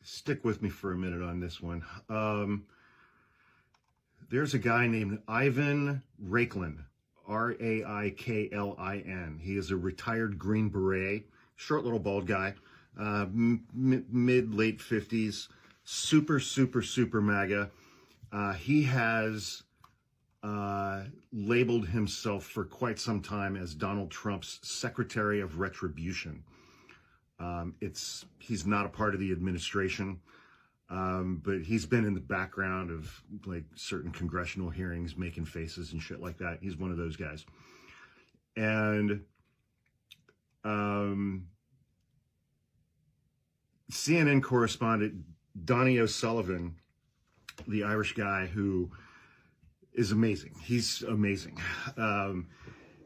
Stick with me for a minute on this one. There's a guy named Ivan Raiklin, Raiklin. He is a retired Green Beret, short little bald guy, mid-late 50s, super MAGA. He has labeled himself for quite some time as Donald Trump's Secretary of Retribution. He's not a part of the administration, but he's been in the background of like certain congressional hearings, making faces and shit like that. He's one of those guys. And CNN correspondent Donnie O'Sullivan, the Irish guy who is amazing. He's amazing.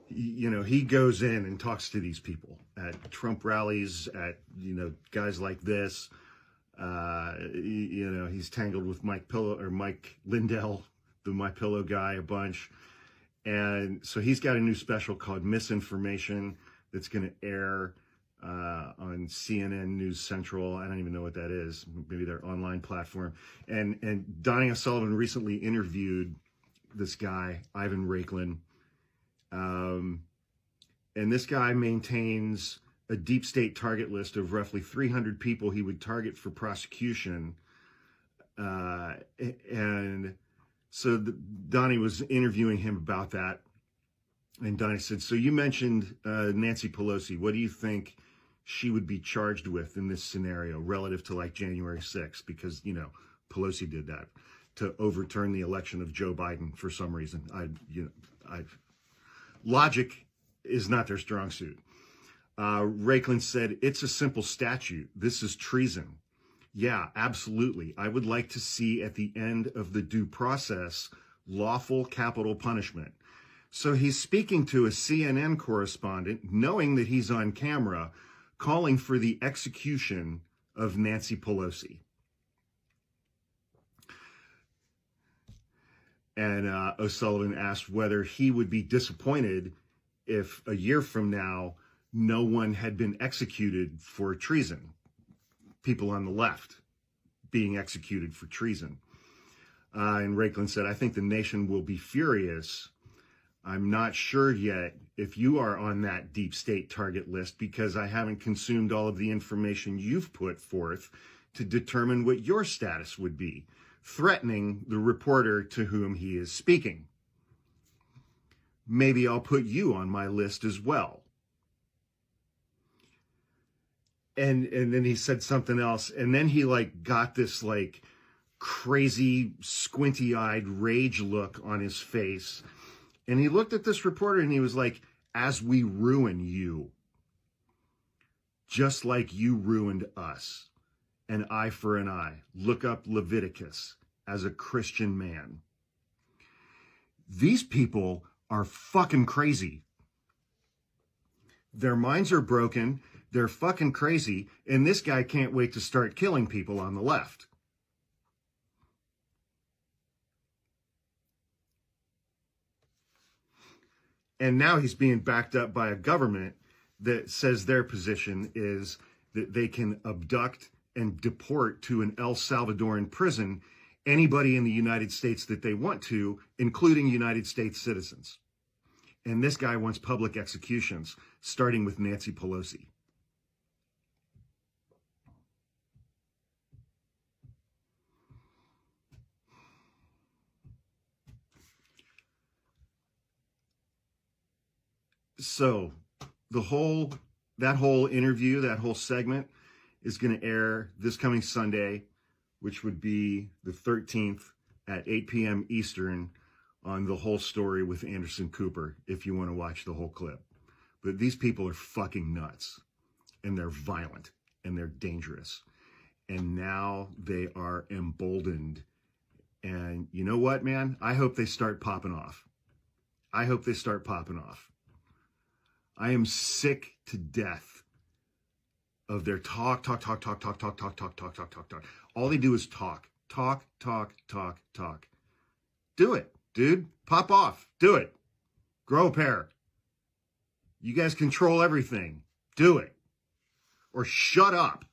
He goes in and talks to these people at Trump rallies, at, guys like this. He's tangled with Mike Lindell, the My Pillow guy, a bunch. And so he's got a new special called Misinformation that's going to air on CNN News Central. I don't even know what that is. Maybe their online platform. And Donnie O'Sullivan recently interviewed this guy, Ivan Raiklin. And this guy maintains a deep state target list of roughly 300 people he would target for prosecution. And so Donnie was interviewing him about that. And Donnie said, so you mentioned Nancy Pelosi. What do you think she would be charged with in this scenario relative to like January 6th? Because, Pelosi did that to overturn the election of Joe Biden for some reason. Logic is not their strong suit. Raiklin said, it's a simple statute. This is treason. Yeah, absolutely. I would like to see at the end of the due process, lawful capital punishment. So he's speaking to a CNN correspondent, knowing that he's on camera, calling for the execution of Nancy Pelosi. And O'Sullivan asked whether he would be disappointed if a year from now, no one had been executed for treason. People on the left being executed for treason. And Raiklin said, I think the nation will be furious. I'm not sure yet if you are on that deep state target list because I haven't consumed all of the information you've put forth to determine what your status would be, threatening the reporter to whom he is speaking. Maybe I'll put you on my list as well. And then he said something else. And then he got this crazy squinty-eyed rage look on his face. And he looked at this reporter and he was like, as we ruin you, just like you ruined us. An eye for an eye. Look up Leviticus as a Christian man. These people are fucking crazy. Their minds are broken. They're fucking crazy. And this guy can't wait to start killing people on the left. And now he's being backed up by a government that says their position is that they can abduct and deport to an El Salvadoran prison anybody in the United States that they want to, including United States citizens. And this guy wants public executions, starting with Nancy Pelosi. So that whole interview, that whole segment is going to air this coming Sunday, which would be the 13th at 8 p.m. Eastern on The Whole Story with Anderson Cooper, if you want to watch the whole clip. But these people are fucking nuts, and they're violent, and they're dangerous. And now they are emboldened. And you know what, man? I hope they start popping off. I hope they start popping off. I am sick to death of their talk. All they do is talk. Do it, dude. Pop off. Do it. Grow a pair. You guys control everything. Do it. Or shut up.